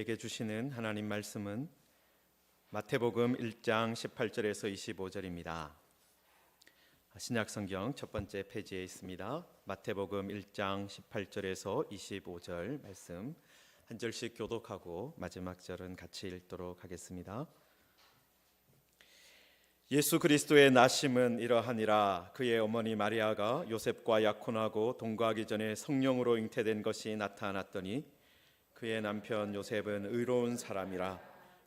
우리에게 주시는 하나님 말씀은 마태복음 1장 18절에서 25절입니다. 신약 성경 첫 번째 페이지에 있습니다. 마태복음 1장 18절에서 25절 말씀 한 절씩 교독하고 마지막 절은 같이 읽도록 하겠습니다. 예수 그리스도의 나심은 이러하니라. 그의 어머니 마리아가 요셉과 약혼하고 동거하기 전에 성령으로 잉태된 것이 나타났더니 그의 남편 요셉은 의로운 사람이라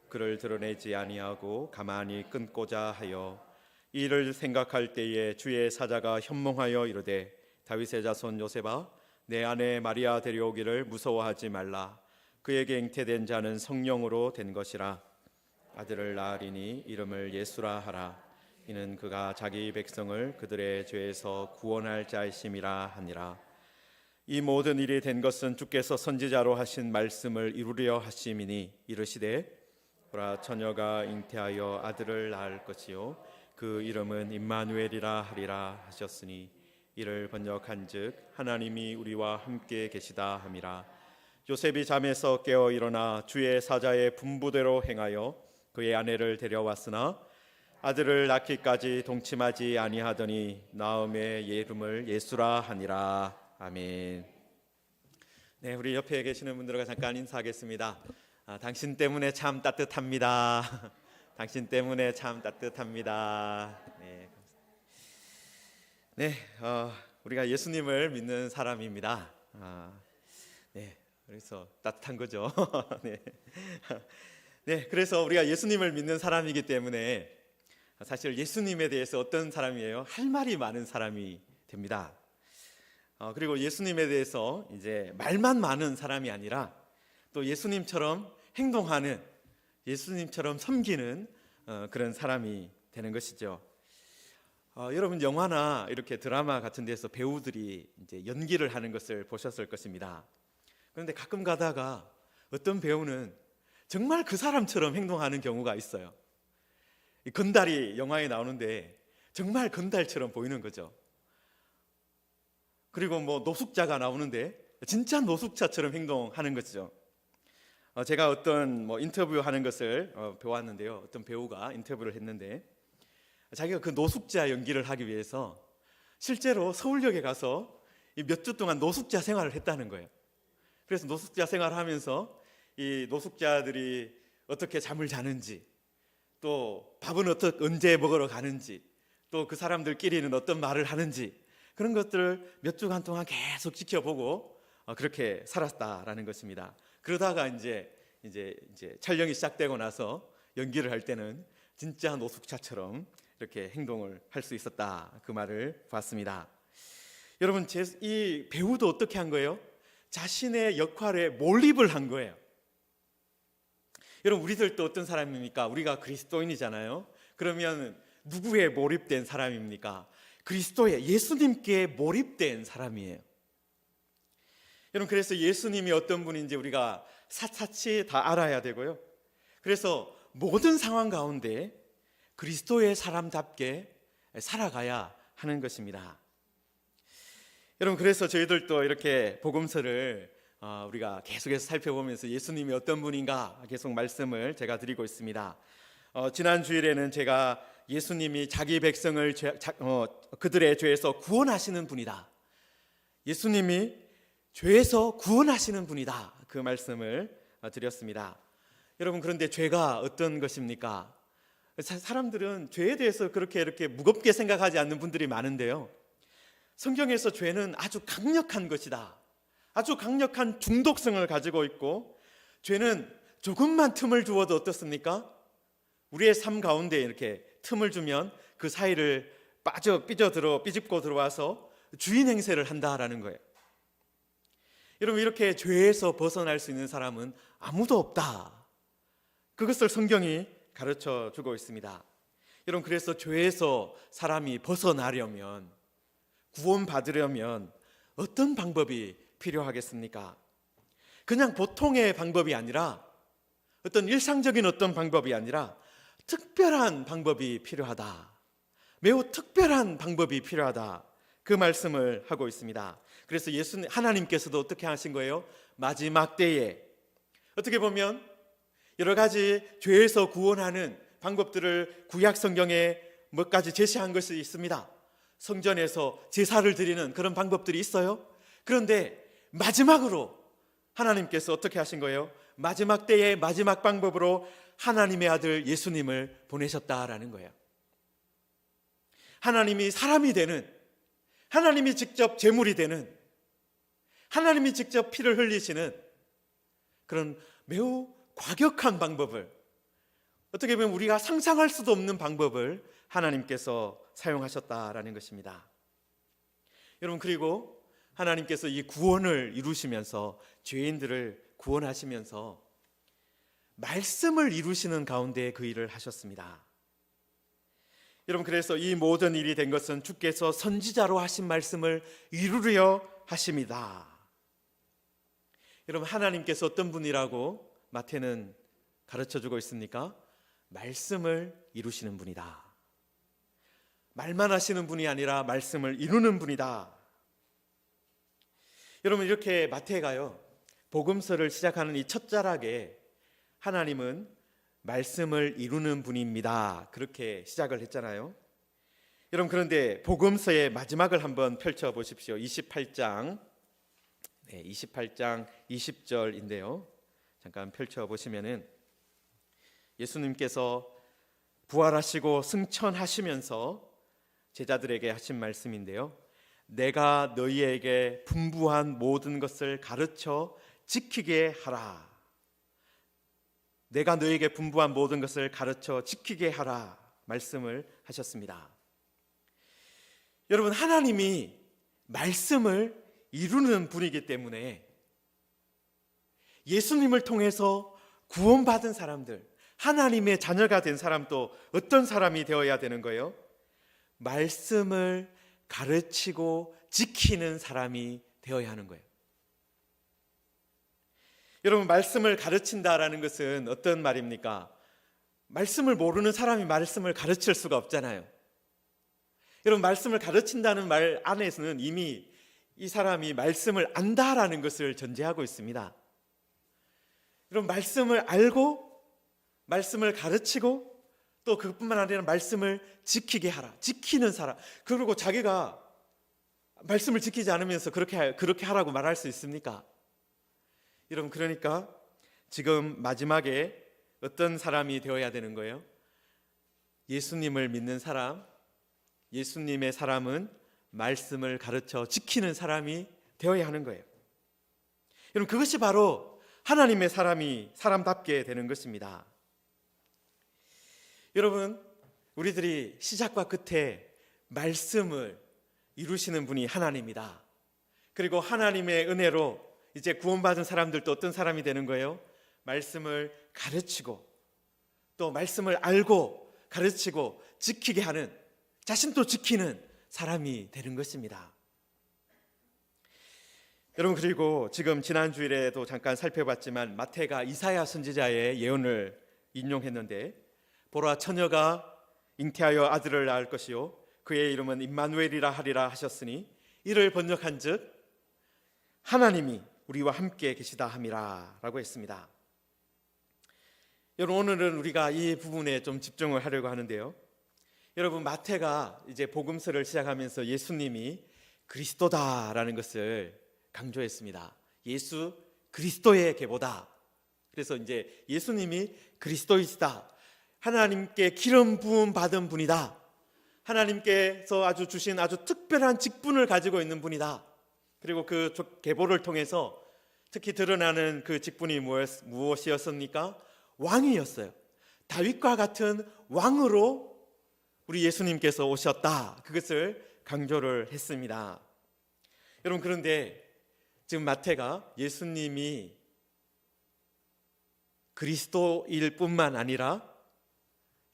그를 드러내지 아니하고 가만히 끊고자 하여 이를 생각할 때에 주의 사자가 현몽하여 이르되 다윗의 자손 요셉아 내 아내 마리아 데려오기를 무서워하지 말라. 그에게 잉태된 자는 성령으로 된 것이라. 아들을 낳으리니 이름을 예수라 하라. 이는 그가 자기 백성을 그들의 죄에서 구원할 자이심이라 하니라. 이 모든 일이 된 것은 주께서 선지자로 하신 말씀을 이루려 하심이니 이르시되 보라 처녀가 잉태하여 아들을 낳을 것이요 그 이름은 임마누엘이라 하리라 하셨으니 이를 번역한즉 하나님이 우리와 함께 계시다 함이라. 요셉이 잠에서 깨어 일어나 주의 사자의 분부대로 행하여 그의 아내를 데려왔으나 아들을 낳기까지 동침하지 아니하더니 나음의 이름을 예수라 하니라. 아멘. 네, 우리 옆에 계시는 분들과 잠깐 인사하겠습니다. 당신 때문에 참 따뜻합니다. 당신 때문에 참 따뜻합니다. 네, 우리가 예수님을 믿는 사람입니다. 네, 그래서 따뜻한 거죠. 네, 그래서 우리가 예수님을 믿는 사람이기 때문에 사실 예수님에 대해서 어떤 사람이에요? 할 말이 많은 사람이 됩니다. 그리고 예수님에 대해서 이제 말만 많은 사람이 아니라 또 예수님처럼 행동하는, 예수님처럼 섬기는 그런 사람이 되는 것이죠. 여러분 영화나 이렇게 드라마 같은 데서 배우들이 이제 연기를 하는 것을 보셨을 것입니다. 그런데 가끔 가다가 어떤 배우는 정말 그 사람처럼 행동하는 경우가 있어요. 건달이 영화에 나오는데 정말 건달처럼 보이는 거죠. 그리고 노숙자가 나오는데 진짜 노숙자처럼 행동하는 거죠. 제가 어떤 인터뷰하는 것을 배웠는데요. 어떤 배우가 인터뷰를 했는데 자기가 그 노숙자 연기를 하기 위해서 실제로 서울역에 가서 몇 주 동안 노숙자 생활을 했다는 거예요. 그래서 노숙자 생활을 하면서 이 노숙자들이 어떻게 잠을 자는지, 또 밥은 언제 먹으러 가는지, 또 그 사람들끼리는 어떤 말을 하는지 그런 것들을 몇 주간 동안 계속 지켜보고 그렇게 살았다라는 것입니다. 그러다가 이제 촬영이 시작되고 나서 연기를 할 때는 진짜 노숙자처럼 이렇게 행동을 할 수 있었다, 그 말을 봤습니다. 여러분, 이 배우도 어떻게 한 거예요? 자신의 역할에 몰입을 한 거예요. 여러분, 우리들도 어떤 사람입니까? 우리가 그리스도인이잖아요. 그러면 누구에 몰입된 사람입니까? 그리스도에, 예수님께 몰입된 사람이에요. 여러분, 그래서 예수님이 어떤 분인지 우리가 샅샅이 다 알아야 되고요. 그래서 모든 상황 가운데 그리스도의 사람답게 살아가야 하는 것입니다. 여러분, 그래서 저희들도 이렇게 복음서를 우리가 계속해서 살펴보면서 예수님이 어떤 분인가 계속 말씀을 제가 드리고 있습니다. 지난 주일에는 제가 예수님이 자기 백성을 그들의 죄에서 구원하시는 분이다, 예수님이 죄에서 구원하시는 분이다, 그 말씀을 드렸습니다. 여러분, 그런데 죄가 어떤 것입니까? 사람들은 죄에 대해서 그렇게 이렇게 무겁게 생각하지 않는 분들이 많은데요, 성경에서 죄는 아주 강력한 것이다, 아주 강력한 중독성을 가지고 있고, 죄는 조금만 틈을 주어도 어떻습니까? 우리의 삶 가운데 이렇게 틈을 주면 그 사이를 삐집고 들어와서 주인 행세를 한다라는 거예요. 여러분, 이렇게 죄에서 벗어날 수 있는 사람은 아무도 없다, 그것을 성경이 가르쳐 주고 있습니다. 여러분, 그래서 죄에서 사람이 벗어나려면, 구원받으려면 어떤 방법이 필요하겠습니까? 그냥 보통의 방법이 아니라, 어떤 일상적인 어떤 방법이 아니라 특별한 방법이 필요하다, 매우 특별한 방법이 필요하다, 그 말씀을 하고 있습니다. 그래서 하나님께서도 어떻게 하신 거예요? 마지막 때에, 어떻게 보면 여러 가지 죄에서 구원하는 방법들을 구약 성경에 몇 가지 제시한 것이 있습니다. 성전에서 제사를 드리는 그런 방법들이 있어요. 그런데 마지막으로 하나님께서 어떻게 하신 거예요? 마지막 때의 마지막 방법으로 하나님의 아들 예수님을 보내셨다라는 거예요. 하나님이 사람이 되는, 하나님이 직접 제물이 되는, 하나님이 직접 피를 흘리시는 그런 매우 과격한 방법을, 어떻게 보면 우리가 상상할 수도 없는 방법을 하나님께서 사용하셨다라는 것입니다. 여러분, 그리고 하나님께서 이 구원을 이루시면서, 죄인들을 구원하시면서 말씀을 이루시는 가운데 그 일을 하셨습니다. 여러분, 그래서 이 모든 일이 된 것은 주께서 선지자로 하신 말씀을 이루려 하십니다. 여러분, 하나님께서 어떤 분이라고 마태는 가르쳐주고 있습니까? 말씀을 이루시는 분이다. 말만 하시는 분이 아니라 말씀을 이루는 분이다. 여러분, 이렇게 마태가요, 복음서를 시작하는 이 첫 자락에 하나님은 말씀을 이루는 분입니다, 그렇게 시작을 했잖아요. 여러분, 그런데 복음서의 마지막을 한번 펼쳐 보십시오. 28장 20절인데요. 잠깐 펼쳐 보시면은 예수님께서 부활하시고 승천하시면서 제자들에게 하신 말씀인데요. 내가 너희에게 분부한 모든 것을 가르쳐 지키게 하라. 내가 너희에게 분부한 모든 것을 가르쳐 지키게 하라 말씀을 하셨습니다. 여러분, 하나님이 말씀을 이루는 분이기 때문에 예수님을 통해서 구원받은 사람들, 하나님의 자녀가 된 사람도 어떤 사람이 되어야 되는 거예요? 말씀을 가르치고 지키는 사람이 되어야 하는 거예요. 여러분, 말씀을 가르친다라는 것은 어떤 말입니까? 말씀을 모르는 사람이 말씀을 가르칠 수가 없잖아요. 여러분, 말씀을 가르친다는 말 안에서는 이미 이 사람이 말씀을 안다라는 것을 전제하고 있습니다. 여러분, 말씀을 알고 말씀을 가르치고 또 그것뿐만 아니라 말씀을 지키게 하라. 지키는 사람. 그리고 자기가 말씀을 지키지 않으면서 그렇게 하라고 말할 수 있습니까? 여러분, 그러니까 지금 마지막에 어떤 사람이 되어야 되는 거예요? 예수님을 믿는 사람, 예수님의 사람은 말씀을 가르쳐 지키는 사람이 되어야 하는 거예요. 여러분, 그것이 바로 하나님의 사람답게 되는 것입니다. 여러분, 우리들이 시작과 끝에 말씀을 이루시는 분이 하나님이다. 그리고 하나님의 은혜로 이제 구원받은 사람들도 어떤 사람이 되는 거예요? 말씀을 가르치고 또 말씀을 알고 가르치고 지키게 하는, 자신도 지키는 사람이 되는 것입니다. 여러분, 그리고 지금 지난 주일에도 잠깐 살펴봤지만 마태가 이사야 선지자의 예언을 인용했는데, 보라, 처녀가 잉태하여 아들을 낳을 것이요 그의 이름은 임마누엘이라 하리라 하셨으니 이를 번역한즉 하나님이 우리와 함께 계시다 함이라 라고 했습니다. 여러분, 오늘은 우리가 이 부분에 좀 집중을 하려고 하는데요. 여러분, 마태가 이제 복음서를 시작하면서 예수님이 그리스도다라는 것을 강조했습니다. 예수 그리스도의 계보다. 그래서 이제 예수님이 그리스도이시다. 하나님께 기름 부음 받은 분이다. 하나님께서 아주 주신 아주 특별한 직분을 가지고 있는 분이다. 그리고 그 계보를 통해서 특히 드러나는 그 직분이 무엇이었습니까? 왕이었어요. 다윗과 같은 왕으로 우리 예수님께서 오셨다. 그것을 강조를 했습니다. 여러분, 그런데 지금 마태가 예수님이 그리스도일 뿐만 아니라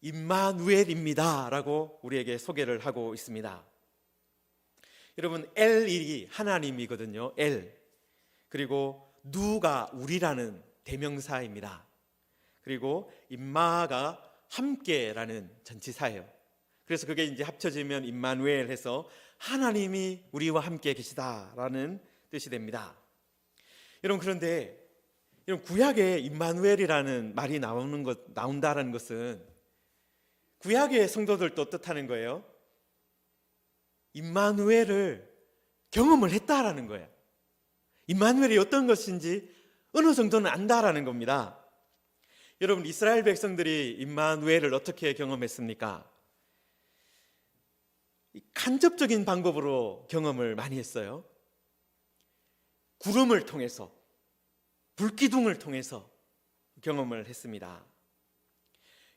임마누엘입니다 라고 우리에게 소개를 하고 있습니다. 여러분, 엘이 하나님이거든요. 엘. 그리고 누가 우리라는 대명사입니다. 그리고 임마가 함께라는 전치사예요. 그래서 그게 이제 합쳐지면 임마누엘 해서 하나님이 우리와 함께 계시다라는 뜻이 됩니다. 여러분, 그런데 이런 구약에 임마누엘이라는 말이 나온다라는 것은 구약의 성도들도 뜻하는 거예요. 임마누엘을 경험을 했다라는 거예요. 임마누엘이 어떤 것인지 어느 정도는 안다라는 겁니다. 여러분, 이스라엘 백성들이 임마누엘을 어떻게 경험했습니까? 간접적인 방법으로 경험을 많이 했어요. 구름을 통해서, 불기둥을 통해서 경험을 했습니다.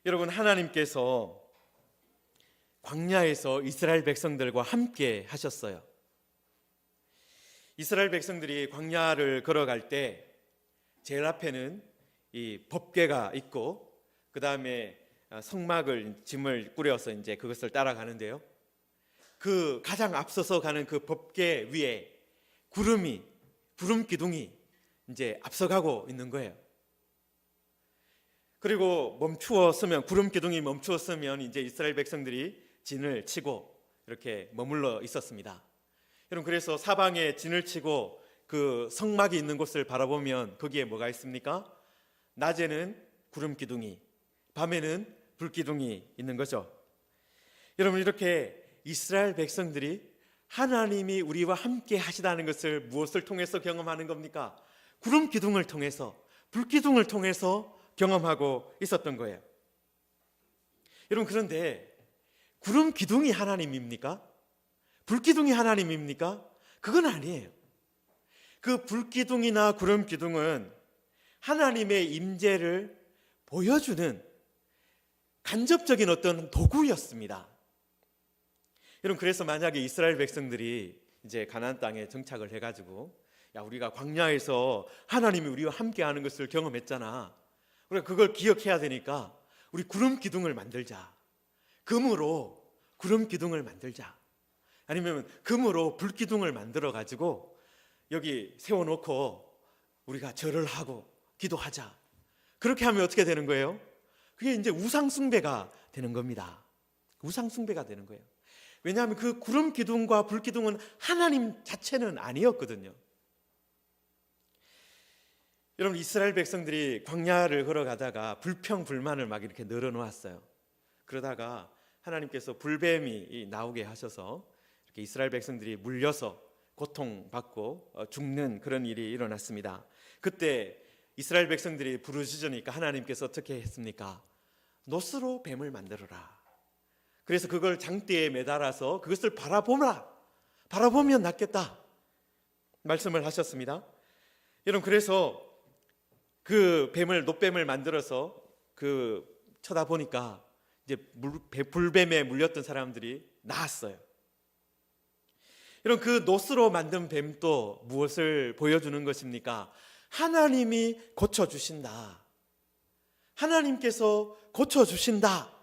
여러분, 하나님께서 광야에서 이스라엘 백성들과 함께 하셨어요. 이스라엘 백성들이 광야를 걸어갈 때 제일 앞에는 이 법궤가 있고, 그 다음에 성막을 짐을 꾸려서 이제 그것을 따라가는데요. 그 가장 앞서서 가는 그 법궤 위에 구름 기둥이 이제 앞서가고 있는 거예요. 그리고 구름 기둥이 멈추었으면 이제 이스라엘 백성들이 진을 치고 이렇게 머물러 있었습니다. 여러분, 그래서 사방에 진을 치고 그 성막이 있는 곳을 바라보면 거기에 뭐가 있습니까? 낮에는 구름 기둥이, 밤에는 불 기둥이 있는 거죠. 여러분, 이렇게 이스라엘 백성들이 하나님이 우리와 함께 하시다는 것을 무엇을 통해서 경험하는 겁니까? 구름 기둥을 통해서, 불 기둥을 통해서 경험하고 있었던 거예요. 여러분, 그런데 구름 기둥이 하나님입니까? 불 기둥이 하나님입니까? 그건 아니에요. 그 불 기둥이나 구름 기둥은 하나님의 임재를 보여주는 간접적인 어떤 도구였습니다. 여러분, 그래서 만약에 이스라엘 백성들이 이제 가나안 땅에 정착을 해가지고, 야, 우리가 광야에서 하나님이 우리와 함께하는 것을 경험했잖아. 우리가 그걸 기억해야 되니까 우리 구름 기둥을 만들자. 금으로 구름 기둥을 만들자. 아니면 금으로 불 기둥을 만들어 가지고 여기 세워놓고 우리가 절을 하고 기도하자. 그렇게 하면 어떻게 되는 거예요? 그게 이제 우상 숭배가 되는 겁니다. 우상 숭배가 되는 거예요. 왜냐하면 그 구름 기둥과 불 기둥은 하나님 자체는 아니었거든요. 여러분, 이스라엘 백성들이 광야를 걸어가다가 불평불만을 막 이렇게 늘어놓았어요. 그러다가 하나님께서 불뱀이 나오게 하셔서 이렇게 이스라엘 백성들이 물려서 고통받고 죽는 그런 일이 일어났습니다. 그때 이스라엘 백성들이 부르짖으니까 하나님께서 어떻게 했습니까? 노스로 뱀을 만들어라. 그래서 그걸 장대에 매달아서 그것을 바라보면 낫겠다 말씀을 하셨습니다. 여러분, 그래서 그 노뱀을 만들어서 쳐다보니까 이제 불뱀에 물렸던 사람들이 나았어요. 여러분, 그 노스로 만든 뱀도 무엇을 보여주는 것입니까? 하나님이 고쳐주신다. 하나님께서 고쳐주신다.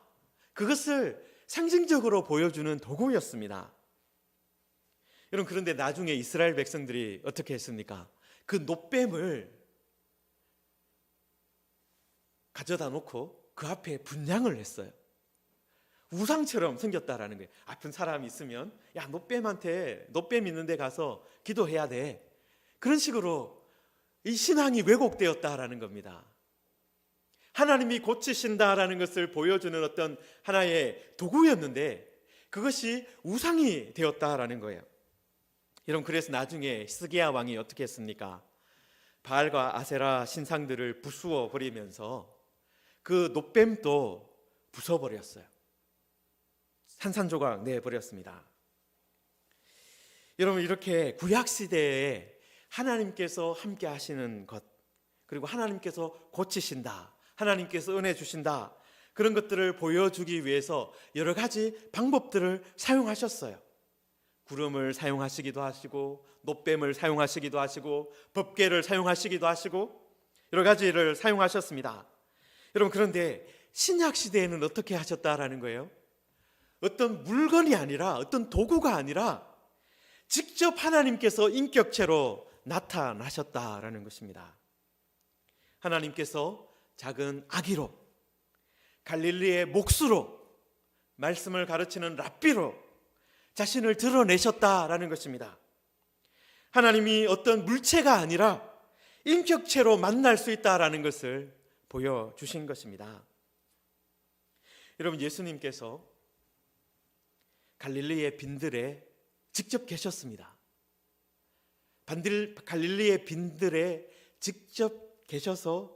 그것을 상징적으로 보여주는 도구였습니다. 여러분, 그런데 나중에 이스라엘 백성들이 어떻게 했습니까? 그 노뱀을 가져다 놓고 그 앞에 분향을 했어요. 우상처럼 생겼다라는 거예요. 아픈 사람이 있으면, 야, 노뱀 있는 데 가서 기도해야 돼. 그런 식으로 이 신앙이 왜곡되었다라는 겁니다. 하나님이 고치신다라는 것을 보여주는 어떤 하나의 도구였는데 그것이 우상이 되었다라는 거예요. 여러분, 그래서 나중에 히스기야 왕이 어떻게 했습니까? 바알과 아세라 신상들을 부수어 버리면서 그 노뱀도 부숴버렸어요. 산산조각 내버렸습니다. 여러분, 이렇게 구약시대에 하나님께서 함께 하시는 것, 그리고 하나님께서 고치신다, 하나님께서 은혜 주신다, 그런 것들을 보여주기 위해서 여러 가지 방법들을 사용하셨어요. 구름을 사용하시기도 하시고, 노뱀을 사용하시기도 하시고, 법궤를 사용하시기도 하시고, 여러 가지를 사용하셨습니다. 여러분, 그런데 신약 시대에는 어떻게 하셨다라는 거예요? 어떤 물건이 아니라, 어떤 도구가 아니라 직접 하나님께서 인격체로 나타나셨다라는 것입니다. 하나님께서 작은 아기로, 갈릴리의 목수로, 말씀을 가르치는 랍비로 자신을 드러내셨다라는 것입니다. 하나님이 어떤 물체가 아니라 인격체로 만날 수 있다라는 것을 보여주신 것입니다. 여러분, 예수님께서 갈릴리의 빈들에 직접 계셨습니다. 갈릴리의 빈들에 직접 계셔서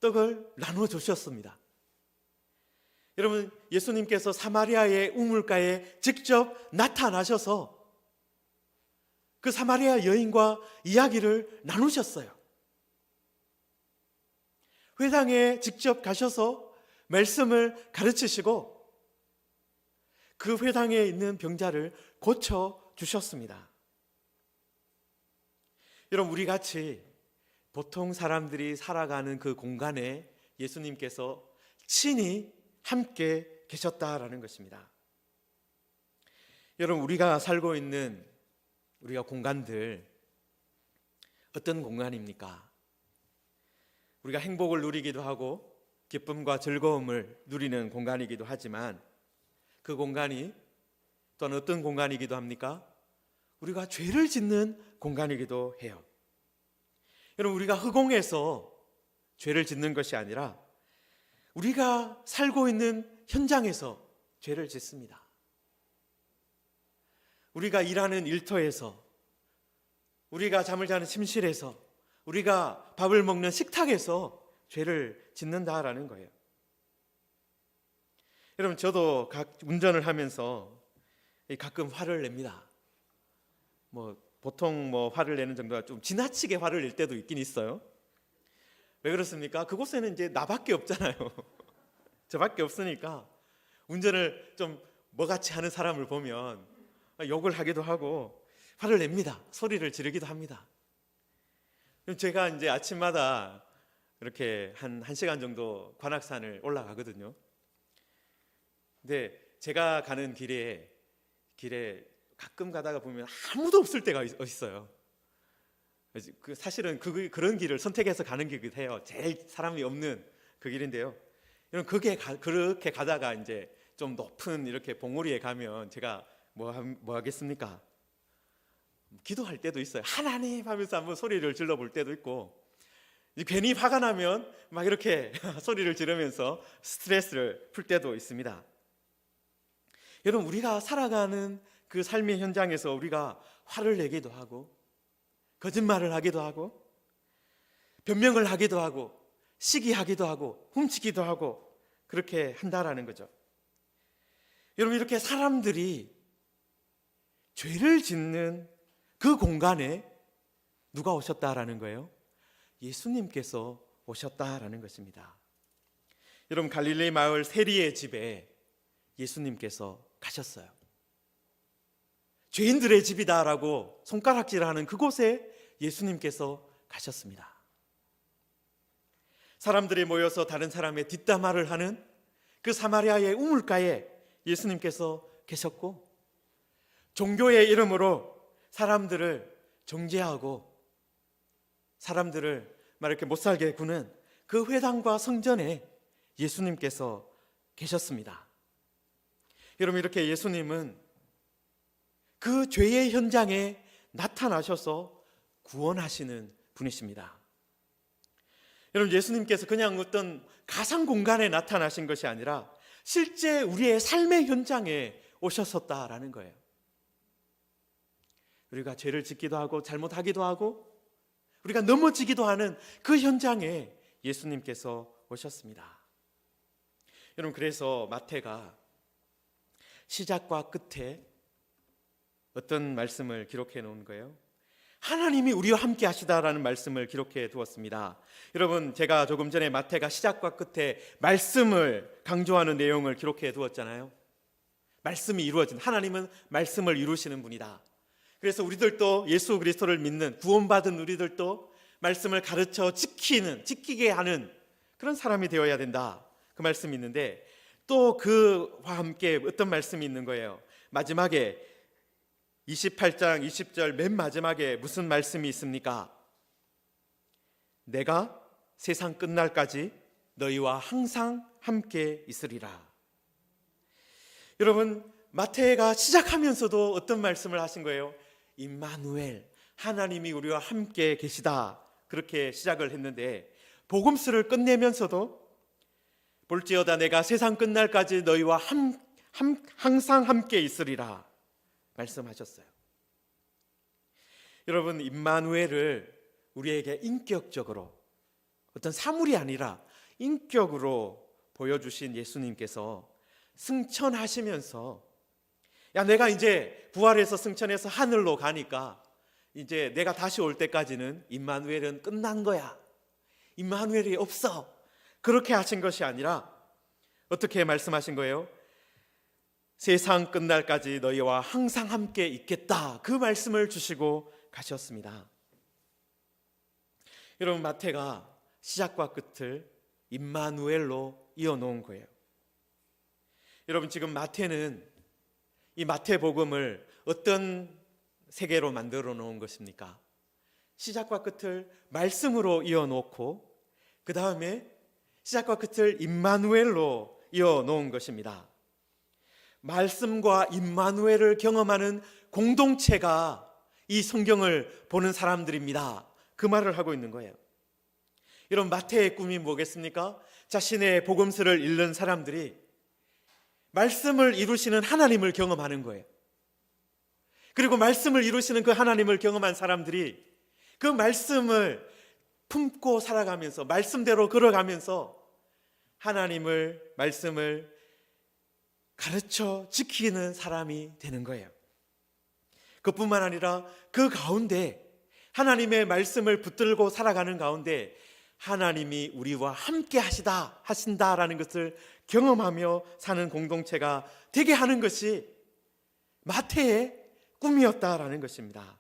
떡을 나눠 주셨습니다. 여러분, 예수님께서 사마리아의 우물가에 직접 나타나셔서 그 사마리아 여인과 이야기를 나누셨어요. 회당에 직접 가셔서 말씀을 가르치시고 그 회당에 있는 병자를 고쳐 주셨습니다. 여러분, 우리 같이 보통 사람들이 살아가는 그 공간에 예수님께서 친히 함께 계셨다라는 것입니다. 여러분, 우리가 살고 있는 우리가 공간들 어떤 공간입니까? 우리가 행복을 누리기도 하고 기쁨과 즐거움을 누리는 공간이기도 하지만 그 공간이 또한 어떤 공간이기도 합니까? 우리가 죄를 짓는 공간이기도 해요. 여러분, 우리가 허공에서 죄를 짓는 것이 아니라 우리가 살고 있는 현장에서 죄를 짓습니다. 우리가 일하는 일터에서, 우리가 잠을 자는 침실에서, 우리가 밥을 먹는 식탁에서 죄를 짓는다라는 거예요. 여러분, 저도 운전을 하면서 가끔 화를 냅니다. 보통 화를 내는 정도가 좀 지나치게 화를 낼 때도 있긴 있어요. 왜 그렇습니까? 그곳에는 이제 나밖에 없잖아요. 저밖에 없으니까 운전을 좀 뭐같이 하는 사람을 보면 욕을 하기도 하고 화를 냅니다. 소리를 지르기도 합니다. 제가 이제 아침마다 이렇게 한 1시간 정도 관악산을 올라가거든요. 근데 제가 가는 길에 가끔 가다가 보면 아무도 없을 때가 있어요. 사실은 그런 길을 선택해서 가는 길이기도 해요. 제일 사람이 없는 그 길인데요. 그렇게 가다가 이제 좀 높은 이렇게 봉우리에 가면 제가 뭐 하겠습니까? 기도할 때도 있어요. 하나님 하면서 한번 소리를 질러 볼 때도 있고, 괜히 화가 나면 막 이렇게 소리를 지르면서 스트레스를 풀 때도 있습니다. 여러분, 우리가 살아가는 그 삶의 현장에서 우리가 화를 내기도 하고 거짓말을 하기도 하고 변명을 하기도 하고 시기하기도 하고 훔치기도 하고 그렇게 한다라는 거죠. 여러분, 이렇게 사람들이 죄를 짓는 그 공간에 누가 오셨다라는 거예요? 예수님께서 오셨다라는 것입니다. 여러분, 갈릴리 마을 세리의 집에 예수님께서 가셨어요. 죄인들의 집이다라고 손가락질하는 그곳에 예수님께서 가셨습니다. 사람들이 모여서 다른 사람의 뒷담화를 하는 그 사마리아의 우물가에 예수님께서 계셨고, 종교의 이름으로 사람들을 정죄하고 사람들을 이렇게 못살게 구는 그 회당과 성전에 예수님께서 계셨습니다. 여러분, 이렇게 예수님은 그 죄의 현장에 나타나셔서 구원하시는 분이십니다. 여러분, 예수님께서 그냥 어떤 가상 공간에 나타나신 것이 아니라 실제 우리의 삶의 현장에 오셨었다라는 거예요. 우리가 죄를 짓기도 하고 잘못하기도 하고 우리가 넘어지기도 하는 그 현장에 예수님께서 오셨습니다. 여러분, 그래서 마태가 시작과 끝에 어떤 말씀을 기록해 놓은 거예요? 하나님이 우리와 함께 하시다라는 말씀을 기록해 두었습니다. 여러분, 제가 조금 전에 마태가 시작과 끝에 말씀을 강조하는 내용을 기록해 두었잖아요. 말씀이 이루어진, 하나님은 말씀을 이루시는 분이다. 그래서 우리들도 예수 그리스도를 믿는 구원받은 우리들도 말씀을 가르쳐 지키게 하는 그런 사람이 되어야 된다. 그 말씀이 있는데 또 그와 함께 어떤 말씀이 있는 거예요? 마지막에 28장 20절 맨 마지막에 무슨 말씀이 있습니까? 내가 세상 끝날까지 너희와 항상 함께 있으리라. 여러분, 마태가 시작하면서도 어떤 말씀을 하신 거예요? 임마누엘, 하나님이 우리와 함께 계시다 그렇게 시작을 했는데 복음서를 끝내면서도 볼지어다 내가 세상 끝날까지 너희와 항상 함께 있으리라 말씀하셨어요. 여러분, 임마누엘을 우리에게 인격적으로, 어떤 사물이 아니라 인격으로 보여주신 예수님께서 승천하시면서, 야, 내가 이제 부활해서 승천해서 하늘로 가니까 이제 내가 다시 올 때까지는 임마누엘은 끝난 거야, 임마누엘이 없어, 그렇게 하신 것이 아니라 어떻게 말씀하신 거예요? 세상 끝날까지 너희와 항상 함께 있겠다, 그 말씀을 주시고 가셨습니다. 여러분, 마태가 시작과 끝을 임마누엘로 이어놓은 거예요. 여러분, 지금 마태는 이 마태복음을 어떤 세계로 만들어 놓은 것입니까? 시작과 끝을 말씀으로 이어놓고 그 다음에 시작과 끝을 임마누엘로 이어놓은 것입니다. 말씀과 임마누엘을 경험하는 공동체가 이 성경을 보는 사람들입니다, 그 말을 하고 있는 거예요. 여러분, 마태의 꿈이 뭐겠습니까? 자신의 복음서를 읽는 사람들이 말씀을 이루시는 하나님을 경험하는 거예요. 그리고 말씀을 이루시는 그 하나님을 경험한 사람들이 그 말씀을 품고 살아가면서, 말씀대로 걸어가면서 하나님을, 말씀을 가르쳐 지키는 사람이 되는 거예요. 그뿐만 아니라 그 가운데, 하나님의 말씀을 붙들고 살아가는 가운데 하나님이 우리와 함께 하신다라는 것을 경험하며 사는 공동체가 되게 하는 것이 마태의 꿈이었다라는 것입니다.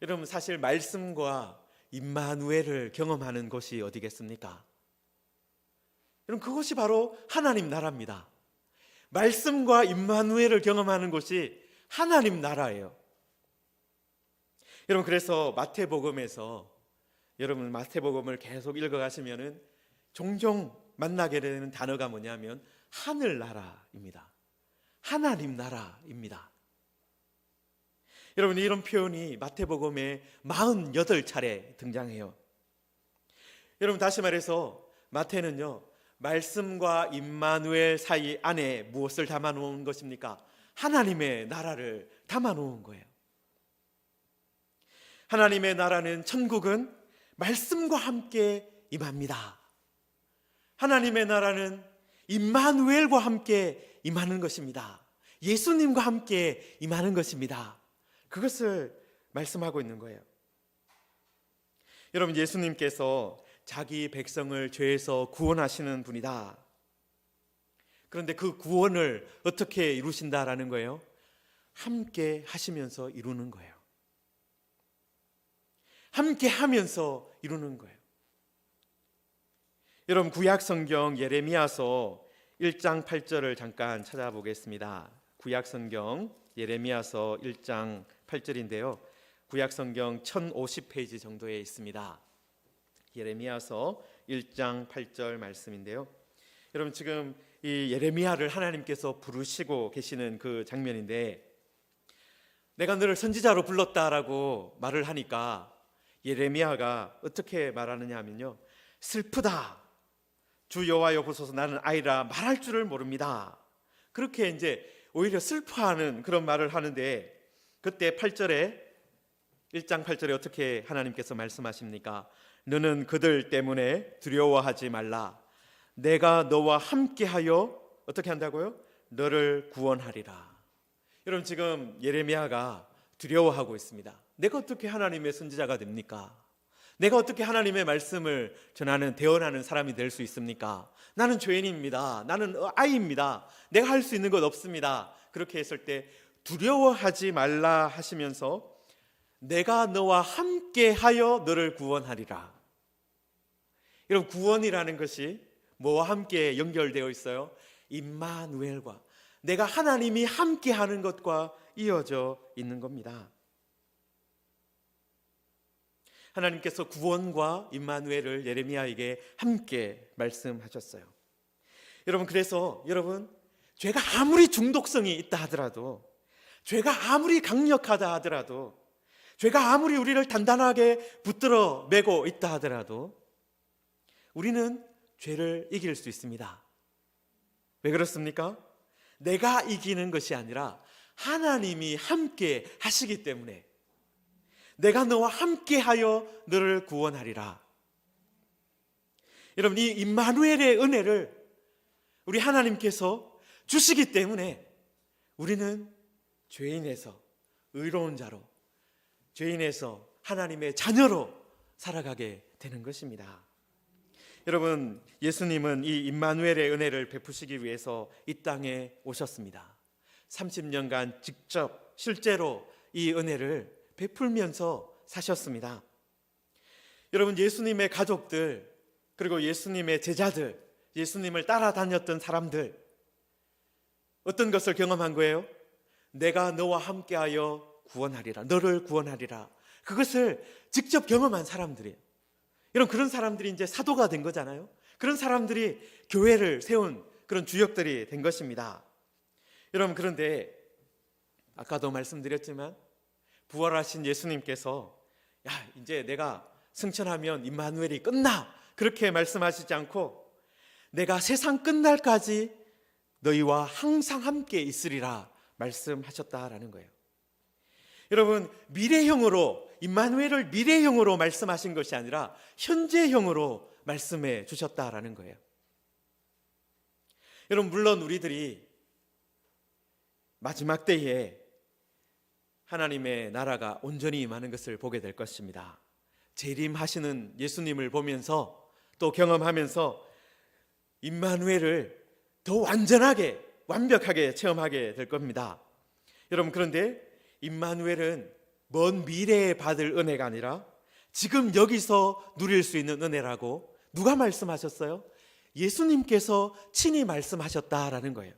여러분, 사실 말씀과 임마누엘을 경험하는 곳이 어디겠습니까? 여러분, 그것이 바로 하나님 나라입니다. 말씀과 임마누엘을 경험하는 곳이 하나님 나라예요. 여러분, 그래서 마태복음에서 여러분 마태복음을 계속 읽어가시면은 종종 만나게 되는 단어가 뭐냐면 하늘나라입니다. 하나님 나라입니다. 여러분, 이런 표현이 마태복음에 48차례 등장해요. 여러분, 다시 말해서 마태는요, 말씀과 임마누엘 사이 안에 무엇을 담아놓은 것입니까? 하나님의 나라를 담아놓은 거예요. 하나님의 나라는, 천국은 말씀과 함께 임합니다. 하나님의 나라는 임마누엘과 함께 임하는 것입니다. 예수님과 함께 임하는 것입니다. 그것을 말씀하고 있는 거예요. 여러분, 예수님께서 자기 백성을 죄에서 구원하시는 분이다. 그런데 그 구원을 어떻게 이루신다라는 거예요? 함께 하시면서 이루는 거예요. 함께 하면서 이루는 거예요. 여러분, 구약 성경 예레미야서 1장 8절을 잠깐 찾아보겠습니다. 구약 성경 예레미야서 1장 8절인데요. 구약 성경 1050페이지 정도에 있습니다. 예레미야서 1장 8절 말씀인데요. 여러분, 지금 이 예레미야를 하나님께서 부르시고 계시는 그 장면인데, 내가 너를 선지자로 불렀다라고 말을 하니까 예레미야가 어떻게 말하느냐 하면요, 슬프다, 주 여호와여 보소서 나는 아이라 말할 줄을 모릅니다. 그렇게 이제 오히려 슬퍼하는 그런 말을 하는데, 그때 8절에 1장 8절에 어떻게 하나님께서 말씀하십니까? 너는 그들 때문에 두려워하지 말라. 내가 너와 함께하여 어떻게 한다고요? 너를 구원하리라. 여러분, 지금 예레미야가 두려워하고 있습니다. 내가 어떻게 하나님의 선지자가 됩니까? 내가 어떻게 하나님의 말씀을 전하는, 대언하는 사람이 될 수 있습니까? 나는 죄인입니다. 나는 아이입니다. 내가 할 수 있는 것 없습니다. 그렇게 했을 때 두려워하지 말라 하시면서 내가 너와 함께하여 너를 구원하리라. 여러분, 구원이라는 것이 뭐와 함께 연결되어 있어요? 임마누엘과, 내가 하나님이 함께하는 것과 이어져 있는 겁니다. 하나님께서 구원과 임마누엘을 예레미야에게 함께 말씀하셨어요. 여러분, 그래서 여러분, 죄가 아무리 중독성이 있다 하더라도, 죄가 아무리 강력하다 하더라도, 죄가 아무리 우리를 단단하게 붙들어 매고 있다 하더라도 우리는 죄를 이길 수 있습니다. 왜 그렇습니까? 내가 이기는 것이 아니라 하나님이 함께 하시기 때문에 내가 너와 함께하여 너를 구원하리라. 여러분, 이 임마누엘의 은혜를 우리 하나님께서 주시기 때문에 우리는 죄인에서 의로운 자로, 죄인에서 하나님의 자녀로 살아가게 되는 것입니다. 여러분, 예수님은 이 임마누엘의 은혜를 베푸시기 위해서 이 땅에 오셨습니다. 30년간 직접 실제로 이 은혜를 베풀면서 사셨습니다. 여러분, 예수님의 가족들, 그리고 예수님의 제자들, 예수님을 따라다녔던 사람들, 어떤 것을 경험한 거예요? 내가 너와 함께하여 구원하리라, 너를 구원하리라. 그것을 직접 경험한 사람들이에요. 여러분, 그런 사람들이 이제 사도가 된 거잖아요. 그런 사람들이 교회를 세운 그런 주역들이 된 것입니다. 여러분, 그런데 아까도 말씀드렸지만 부활하신 예수님께서 이제 내가 승천하면 임마누엘이 끝나, 그렇게 말씀하시지 않고 내가 세상 끝날까지 너희와 항상 함께 있으리라 말씀하셨다라는 거예요. 여러분, 미래형으로, 임마누엘을 미래형으로 말씀하신 것이 아니라 현재형으로 말씀해 주셨다라는 거예요. 여러분, 물론 우리들이 마지막 때에 하나님의 나라가 온전히 임하는 것을 보게 될 것입니다. 재림하시는 예수님을 보면서 또 경험하면서 임마누엘을 더 완전하게, 완벽하게 체험하게 될 겁니다. 여러분, 그런데 임마누엘은 먼 미래에 받을 은혜가 아니라 지금 여기서 누릴 수 있는 은혜라고 누가 말씀하셨어요? 예수님께서 친히 말씀하셨다라는 거예요.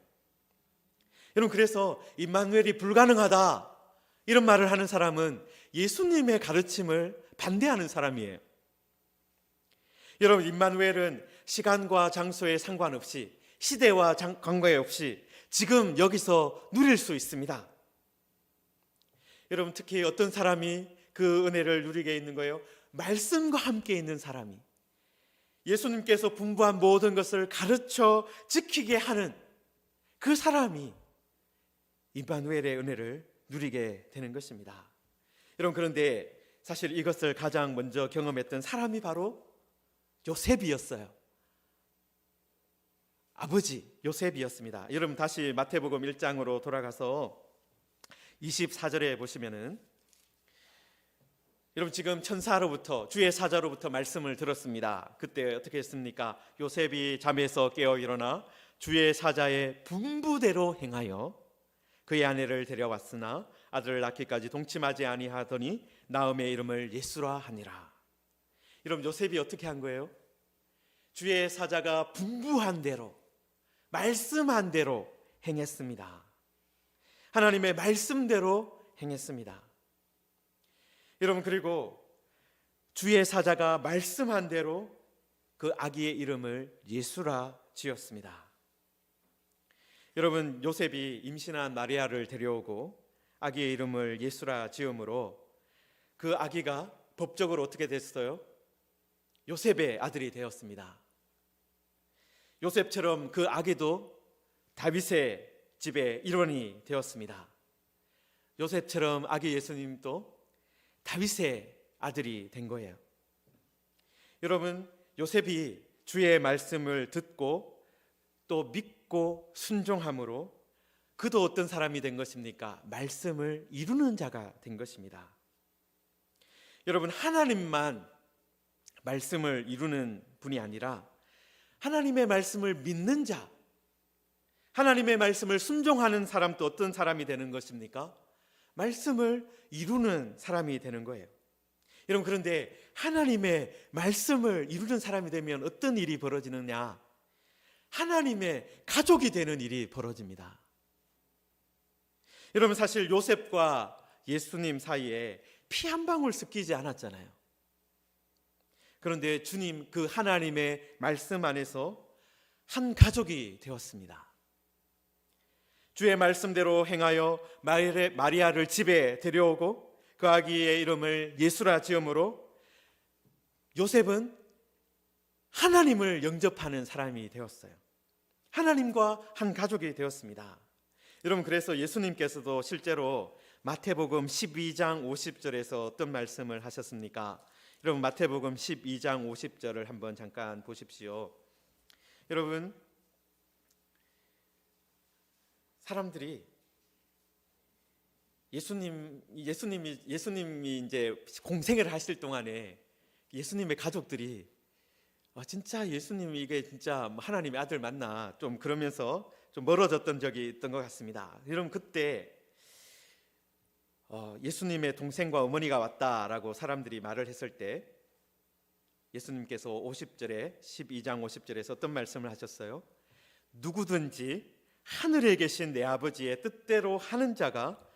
여러분, 그래서 임마누엘이 불가능하다 이런 말을 하는 사람은 예수님의 가르침을 반대하는 사람이에요. 여러분, 임마누엘은 시간과 장소에 상관없이, 시대와 관계없이 지금 여기서 누릴 수 있습니다. 여러분, 특히 어떤 사람이 그 은혜를 누리게 있는 거예요? 말씀과 함께 있는 사람이, 예수님께서 분부한 모든 것을 가르쳐 지키게 하는 그 사람이 임마누엘의 은혜를 누리게 되는 것입니다. 여러분, 그런데 사실 이것을 가장 먼저 경험했던 사람이 바로 요셉이었어요. 아버지 요셉이었습니다. 여러분, 다시 마태복음 1장으로 돌아가서 24절에 보시면은, 여러분, 지금 천사로부터, 주의 사자로부터 말씀을 들었습니다. 그때 어떻게 했습니까? 요셉이 잠에서 깨어 일어나 주의 사자의 분부대로 행하여 그의 아내를 데려왔으나 아들을 낳기까지 동침하지 아니하더니 나음의 이름을 예수라 하니라. 여러분, 요셉이 어떻게 한 거예요? 주의 사자가 분부한 대로, 말씀한 대로 행했습니다. 하나님의 말씀대로 행했습니다. 여러분, 그리고 주의 사자가 말씀한 대로 그 아기의 이름을 예수라 지었습니다. 여러분, 요셉이 임신한 마리아를 데려오고 아기의 이름을 예수라 지음으로 그 아기가 법적으로 어떻게 됐어요? 요셉의 아들이 되었습니다. 요셉처럼 그 아기도 다윗의 집의 일원이 되었습니다. 요셉처럼 아기 예수님도 다윗의 아들이 된 거예요. 여러분, 요셉이 주의 말씀을 듣고 또 믿고 순종함으로 그도 어떤 사람이 된 것입니까? 말씀을 이루는 자가 된 것입니다. 여러분, 하나님만 말씀을 이루는 분이 아니라 하나님의 말씀을 믿는 자, 하나님의 말씀을 순종하는 사람도 어떤 사람이 되는 것입니까? 말씀을 이루는 사람이 되는 거예요. 여러분, 그런데 하나님의 말씀을 이루는 사람이 되면 어떤 일이 벌어지느냐? 하나님의 가족이 되는 일이 벌어집니다. 여러분, 사실 요셉과 예수님 사이에 피 한 방울 섞이지 않았잖아요. 그런데 주님, 그 하나님의 말씀 안에서 한 가족이 되었습니다. 주의 말씀대로 행하여 마리아를 집에 데려오고 그 아기의 이름을 예수라 지음으로 요셉은 하나님을 영접하는 사람이 되었어요. 하나님과 한 가족이 되었습니다. 여러분, 그래서 예수님께서도 실제로 마태복음 12장 50절에서 어떤 말씀을 하셨습니까? 여러분, 마태복음 12장 50절을 한번 잠깐 보십시오. 여러분, 사람들이 예수님이 이제 공생을 하실 동안에 예수님의 가족들이 진짜 예수님이 이게 진짜 하나님의 아들 맞나 좀 그러면서 좀 멀어졌던 적이 있던 것 같습니다. 여러분, 그때 예수님의 동생과 어머니가 왔다라고 사람들이 말을 했을 때 예수님께서 50절에 12장 50절에서 어떤 말씀을 하셨어요? 누구든지 하늘에 계신 내 아버지의 뜻대로 하는 자가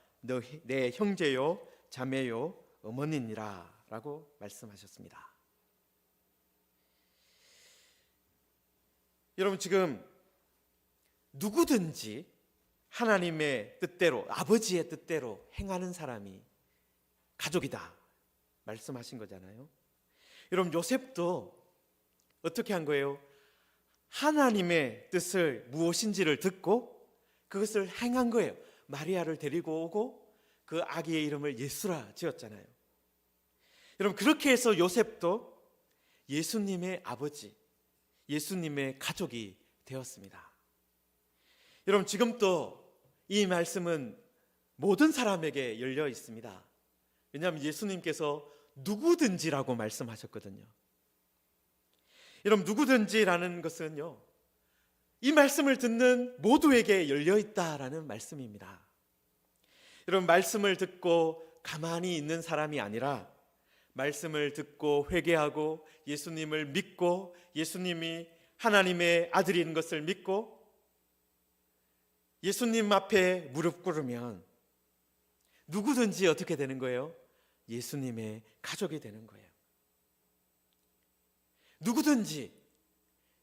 내 형제요 자매요 어머니니라 라고 말씀하셨습니다. 여러분, 지금 누구든지 하나님의 뜻대로, 아버지의 뜻대로 행하는 사람이 가족이다 말씀하신 거잖아요. 여러분, 요셉도 어떻게 한 거예요? 하나님의 뜻을 무엇인지를 듣고 그것을 행한 거예요. 마리아를 데리고 오고 그 아기의 이름을 예수라 지었잖아요. 여러분, 그렇게 해서 요셉도 예수님의 아버지, 예수님의 가족이 되었습니다. 여러분, 지금도 이 말씀은 모든 사람에게 열려 있습니다. 왜냐하면 예수님께서 누구든지라고 말씀하셨거든요. 여러분, 누구든지라는 것은요, 이 말씀을 듣는 모두에게 열려 있다라는 말씀입니다. 여러분, 말씀을 듣고 가만히 있는 사람이 아니라 말씀을 듣고 회개하고 예수님을 믿고 예수님이 하나님의 아들인 것을 믿고 예수님 앞에 무릎 꿇으면 누구든지 어떻게 되는 거예요? 예수님의 가족이 되는 거예요. 누구든지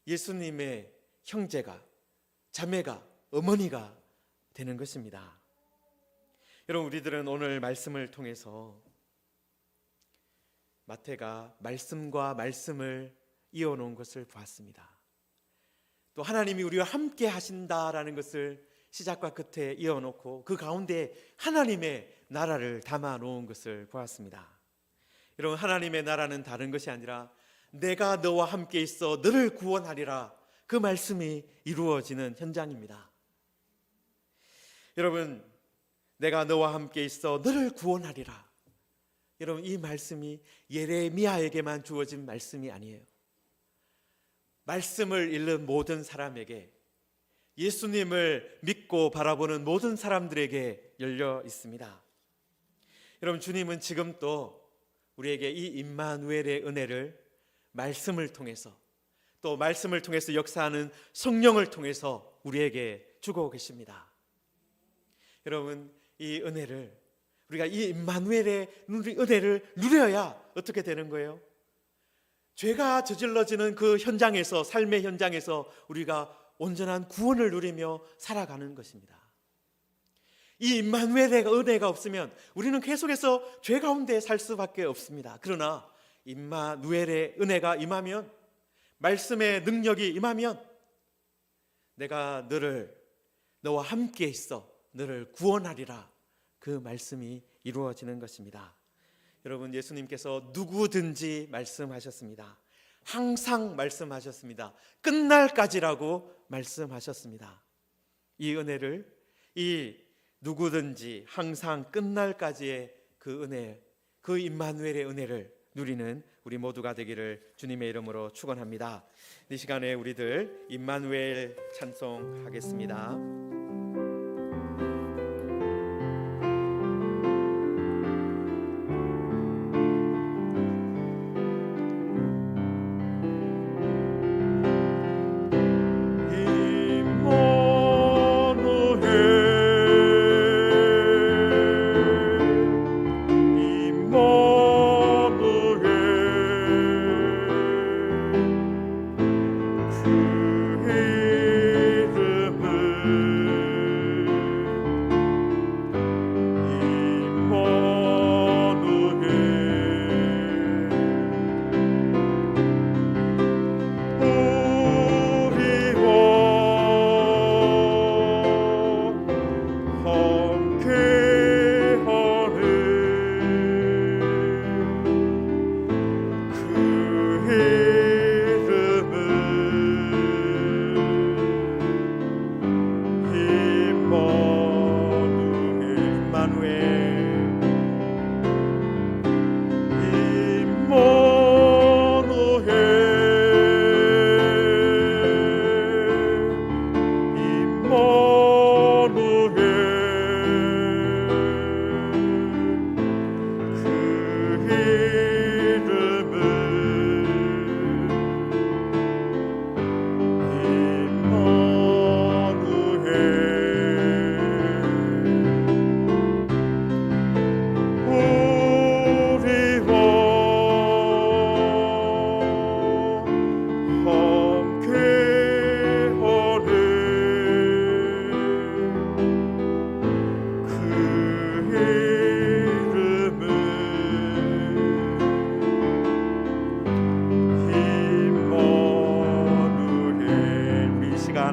예수님의 형제가, 자매가, 어머니가 되는 것입니다. 여러분, 우리들은 오늘 말씀을 통해서 마태가 말씀과 말씀을 이어놓은 것을 보았습니다. 또 하나님이 우리와 함께 하신다라는 것을 시작과 끝에 이어놓고 그 가운데 하나님의 나라를 담아 놓은 것을 보았습니다. 여러분, 하나님의 나라는 다른 것이 아니라 내가 너와 함께 있어 너를 구원하리라, 그 말씀이 이루어지는 현장입니다. 여러분, 내가 너와 함께 있어 너를 구원하리라, 여러분, 이 말씀이 예레미야에게만 주어진 말씀이 아니에요. 말씀을 읽는 모든 사람에게, 예수님을 믿고 바라보는 모든 사람들에게 열려 있습니다. 여러분, 주님은 지금 또 우리에게 이 임마누엘의 은혜를 말씀을 통해서, 또 말씀을 통해서 역사하는 성령을 통해서 우리에게 주고 계십니다. 여러분, 이 은혜를, 우리가 이 임마누엘의 은혜를 누려야 어떻게 되는 거예요? 죄가 저질러지는 그 현장에서, 삶의 현장에서 우리가 온전한 구원을 누리며 살아가는 것입니다. 이 임마누엘의 은혜가 없으면 우리는 계속해서 죄 가운데 살 수밖에 없습니다. 그러나 임마누엘의 은혜가 임하면, 말씀의 능력이 임하면 내가 너와 함께 있어 너를 구원하리라, 그 말씀이 이루어지는 것입니다. 여러분, 예수님께서 누구든지 말씀하셨습니다. 항상 말씀하셨습니다. 끝날까지라고 말씀하셨습니다. 이 은혜를, 이 누구든지 항상 끝날까지의 그 은혜, 그 임마누엘의 은혜를 누리는 우리 모두가 되기를 주님의 이름으로 축원합니다. 이 시간에 우리들 임마누엘 찬송하겠습니다. 그 이름을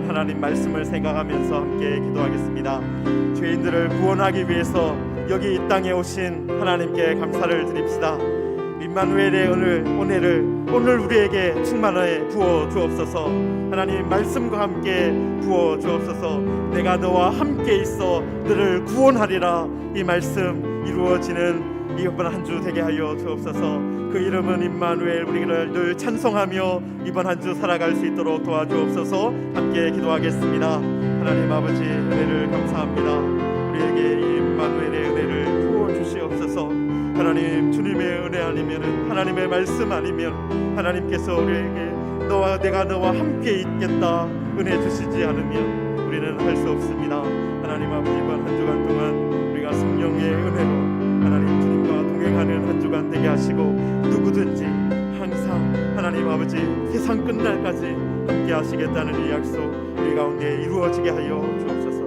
하나님 말씀을 생각하면서 함께 기도하겠습니다. 죄인들을 구원하기 위해서 여기 이 땅에 오신 하나님께 감사를 드립시다. 임마누엘의 오늘 우리에게 충만하게 부어 주옵소서. 하나님 말씀과 함께 부어 주옵소서. 내가 너와 함께 있어 너를 구원하리라. 이 말씀 이루어지는 이번 한 주 되게 하여 주옵소서. 그 이름은 임마누엘, 우리를 늘 찬송하며 이번 한 주 살아갈 수 있도록 도와주옵소서. 함께 기도하겠습니다. 하나님 아버지, 은혜를 감사합니다. 우리에게 이 임마누엘의 은혜를 부어주시옵소서. 하나님, 주님의 은혜 아니면, 하나님의 말씀 아니면 하나님께서 우리에게 내가 너와 함께 있겠다 은혜 주시지 않으면 우리는 할 수 없습니다. 하나님 아버지, 이번 한 주간 동안 우리가 성령의 은혜로 하나님 주님과 동행하는 한 주간 되게 하시고, 누구든지 항상 하나님 아버지 세상 끝날까지 함께 하시겠다는 이 약속 우리 가운데 이루어지게 하여 주옵소서.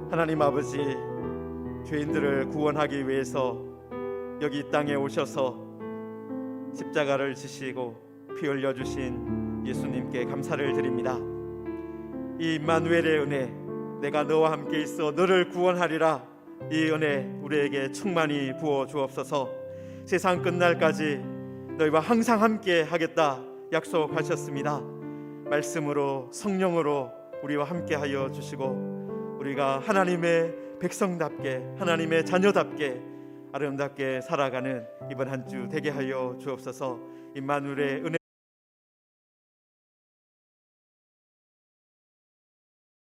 하나님 아버지, 죄인들을 구원하기 위해서 여기 이 땅에 오셔서 십자가를 지시고 피 흘려주신 예수님께 감사를 드립니다. 이 임마누엘의 은혜, 내가 너와 함께 있어 너를 구원하리라, 이 은혜 우리에게 충만히 부어 주옵소서. 세상 끝날까지 너희와 항상 함께 하겠다 약속하셨습니다. 말씀으로 성령으로 우리와 함께 하여 주시고, 우리가 하나님의 백성답게, 하나님의 자녀답게 아름답게 살아가는 이번 한 주 되게 하여 주옵소서. 임마누엘의 은혜